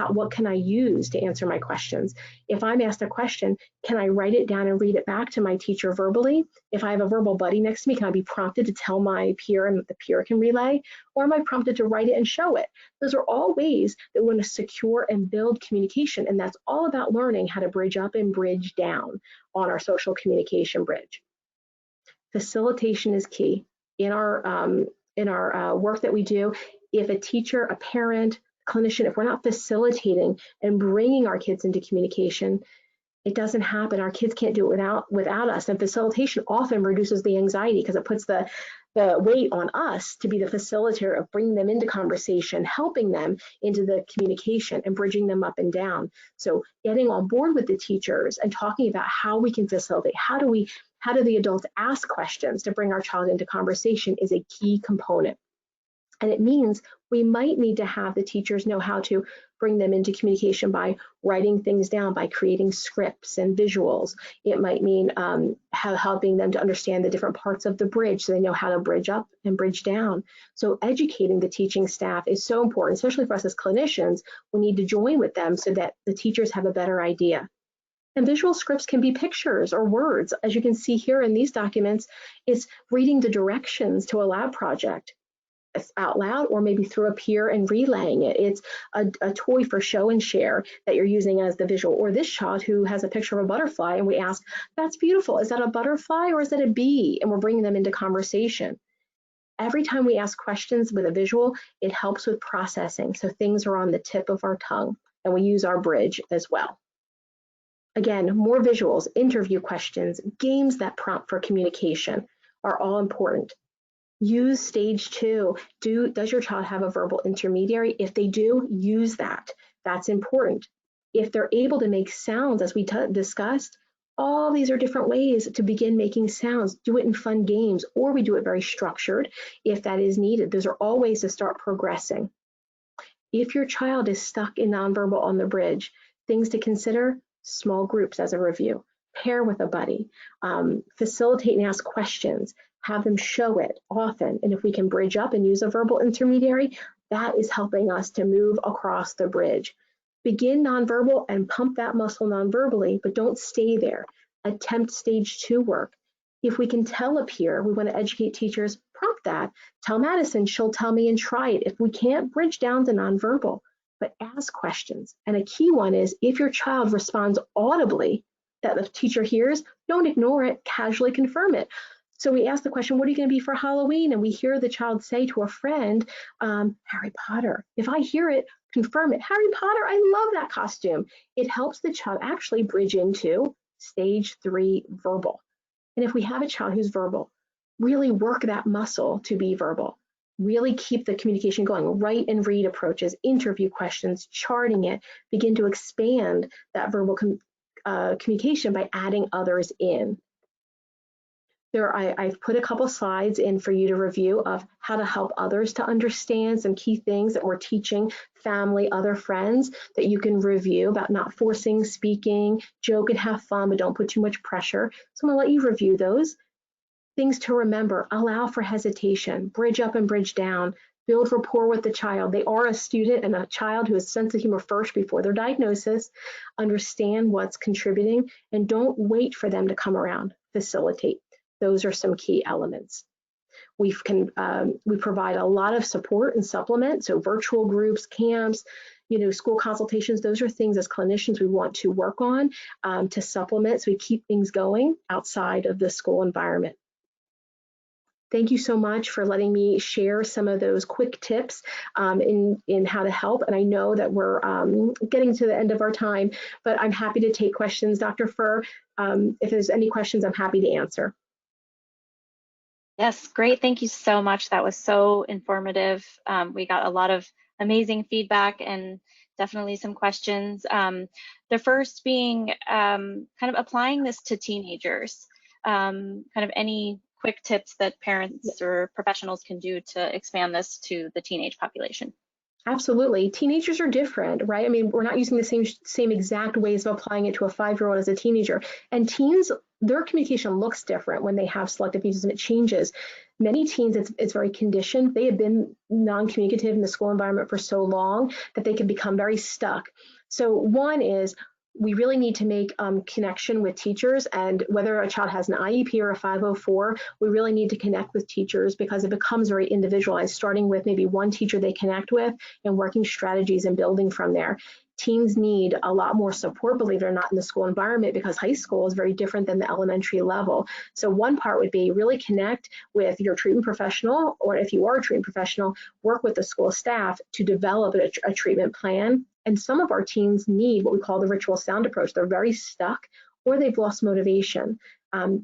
what can I use to answer my questions? If I'm asked a question, can I write it down and read it back to my teacher verbally? If I have a verbal buddy next to me, can I be prompted to tell my peer and the peer can relay? Or am I prompted to write it and show it? Those are all ways that we want to secure and build communication. And that's all about learning how to bridge up and bridge down on our social communication bridge. Facilitation is key in our work that we do. If a teacher, a parent, clinician, if we're not facilitating and bringing our kids into communication, it doesn't happen. Our kids can't do it without us. And facilitation often reduces the anxiety because it puts the weight on us to be the facilitator of bringing them into conversation, helping them into the communication and bridging them up and down. So getting on board with the teachers and talking about how we can facilitate, how do the adults ask questions to bring our child into conversation is a key component. And it means we might need to have the teachers know how to bring them into communication by writing things down, by creating scripts and visuals. It might mean helping them to understand the different parts of the bridge so they know how to bridge up and bridge down. So educating the teaching staff is so important, especially for us as clinicians. We need to join with them so that the teachers have a better idea. And visual scripts can be pictures or words. As you can see here in these documents, it's reading the directions to a lab project out loud or maybe through a peer and relaying it. It's a toy for show and share that you're using as the visual. Or this child who has a picture of a butterfly and we ask, that's beautiful. Is that a butterfly or is that a bee? And we're bringing them into conversation. Every time we ask questions with a visual, it helps with processing. So things are on the tip of our tongue and we use our bridge as well. Again, more visuals, interview questions, games that prompt for communication are all important. Use stage 2. Does your child have a verbal intermediary? If they do, use that. That's important. If they're able to make sounds, as we discussed, all these are different ways to begin making sounds. Do it in fun games, or we do it very structured if that is needed. Those are all ways to start progressing. If your child is stuck in nonverbal on the bridge, things to consider: small groups as a review, pair with a buddy, facilitate and ask questions, have them show it often. And if we can bridge up and use a verbal intermediary, that is helping us to move across the bridge. Begin nonverbal and pump that muscle nonverbally, but don't stay there. Attempt stage 2 work. If we can tell a peer, we want to educate teachers, prompt that. Tell Madison, she'll tell me, and try it. If we can't bridge down to nonverbal, but ask questions. And a key one is, if your child responds audibly that the teacher hears, don't ignore it, casually confirm it. So we ask the question, what are you going to be for Halloween? And we hear the child say to a friend, Harry Potter. If I hear it, confirm it. Harry Potter, I love that costume. It helps the child actually bridge into stage 3 verbal. And if we have a child who's verbal, really work that muscle to be verbal. Really keep the communication going. Write and read approaches, interview questions, charting it, begin to expand that verbal communication by adding others in. I've put a couple slides in for you to review of how to help others to understand some key things that we're teaching family, other friends, that you can review about not forcing speaking, joke and have fun, but don't put too much pressure. So I'm gonna let you review those. Things to remember: allow for hesitation, bridge up and bridge down, build rapport with the child. They are a student and a child who has a sense of humor first before their diagnosis. Understand what's contributing and don't wait for them to come around. Facilitate. Those are some key elements. We provide a lot of support and supplement, so virtual groups, camps, school consultations. Those are things as clinicians we want to work on to supplement, so we keep things going outside of the school environment. Thank you so much for letting me share some of those quick tips in how to help. And I know that we're getting to the end of our time, but I'm happy to take questions. Dr. Furr, if there's any questions, I'm happy to answer. Yes, great. Thank you so much. That was so informative. We got a lot of amazing feedback and definitely some questions. The first being kind of applying this to teenagers, kind of any quick tips that parents or professionals can do to expand this to the teenage population. Absolutely. Teenagers are different, right? I mean, we're not using the same exact ways of applying it to a 5-year-old as a teenager. And teens, their communication looks different when they have selective mutism. It changes. Many teens, it's very conditioned. They have been non-communicative in the school environment for so long that they can become very stuck. So one is, we really need to make connection with teachers, and whether a child has an IEP or a 504, we really need to connect with teachers because it becomes very individualized, starting with maybe one teacher they connect with and working strategies and building from there. Teens need a lot more support, believe it or not, in the school environment because high school is very different than the elementary level. So one part would be really connect with your treatment professional, or if you are a treatment professional, work with the school staff to develop a treatment plan. And some of our teens need what we call the ritual sound approach. They're very stuck or they've lost motivation.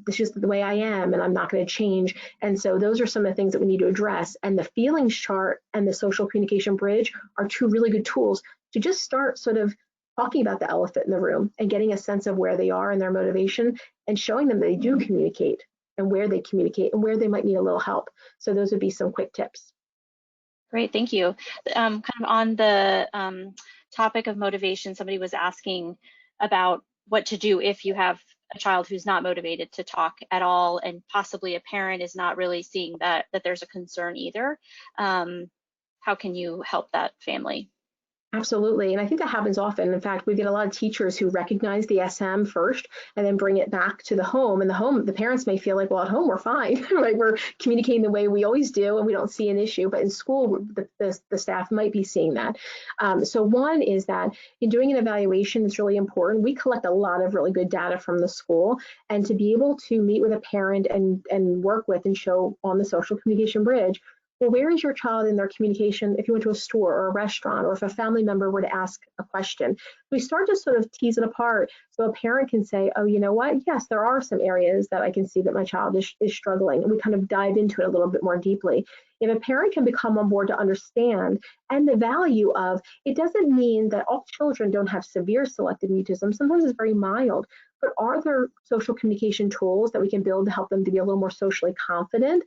This is the way I am and I'm not going to change. And so those are some of the things that we need to address. And the feelings chart and the social communication bridge are two really good tools to just start sort of talking about the elephant in the room and getting a sense of where they are and their motivation and showing them they do communicate and where they communicate and where they might need a little help. So those would be some quick tips. Great, thank you. Kind of on the topic of motivation, somebody was asking about what to do if you have a child who's not motivated to talk at all, and possibly a parent is not really seeing that there's a concern either. How can you help that family? Absolutely. And I think that happens often. In fact, we get a lot of teachers who recognize the SM first and then bring it back to the home. And the parents may feel like, well, at home, we're fine, right? We're communicating the way we always do and we don't see an issue. But in school, the staff might be seeing that. So one is that in doing an evaluation, it's really important. We collect a lot of really good data from the school, and to be able to meet with a parent and work with and show on the social communication bridge, well, where is your child in their communication if you went to a store or a restaurant, or if a family member were to ask a question? We start to sort of tease it apart so a parent can say, oh, you know what? Yes, there are some areas that I can see that my child is struggling. And we kind of dive into it a little bit more deeply. If a parent can become on board to understand and the value of, it doesn't mean that all children don't have severe selective mutism. Sometimes it's very mild. But are there social communication tools that we can build to help them to be a little more socially confident?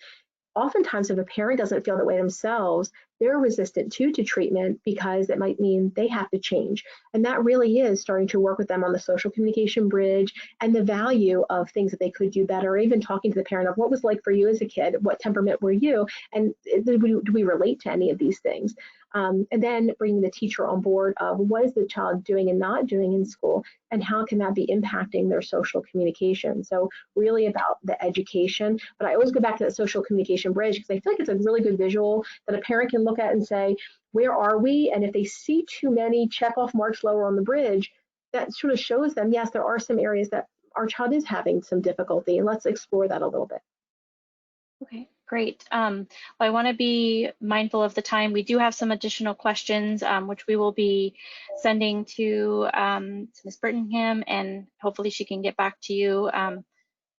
Oftentimes, if a parent doesn't feel that way themselves, they're resistant to treatment because it might mean they have to change. And that really is starting to work with them on the social communication bridge and the value of things that they could do better, or even talking to the parent of what was like for you as a kid, what temperament were you, and do we relate to any of these things? And then bringing the teacher on board of what is the child doing and not doing in school, and how can that be impacting their social communication. So really about the education, but I always go back to that social communication bridge because I feel like it's a really good visual that a parent can look at and say, where are we? And if they see too many checkoff marks lower on the bridge, that sort of shows them, yes, there are some areas that our child is having some difficulty, and let's explore that a little bit. Okay, great. Well, I want to be mindful of the time. We do have some additional questions, which we will be sending to Ms. Brittingham, and hopefully she can get back to you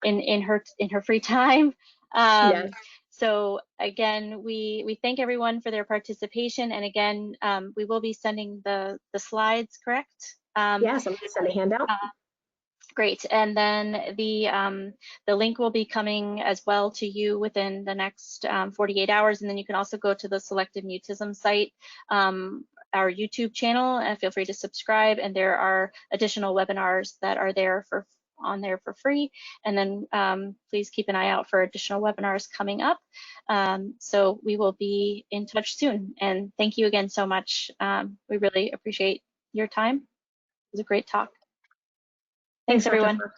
in her free time. Yes. So again, we thank everyone for their participation, and again, we will be sending the slides, correct? Yes, I'm going to send a handout. Great, and then the link will be coming as well to you within the next 48 hours, and then you can also go to the Selective Mutism site, our YouTube channel, and feel free to subscribe, and there are additional webinars that are there on there for free. And then please keep an eye out for additional webinars coming up. So we will be in touch soon. And thank you again so much. We really appreciate your time. It was a great talk. Thanks, Dr. everyone. Fur.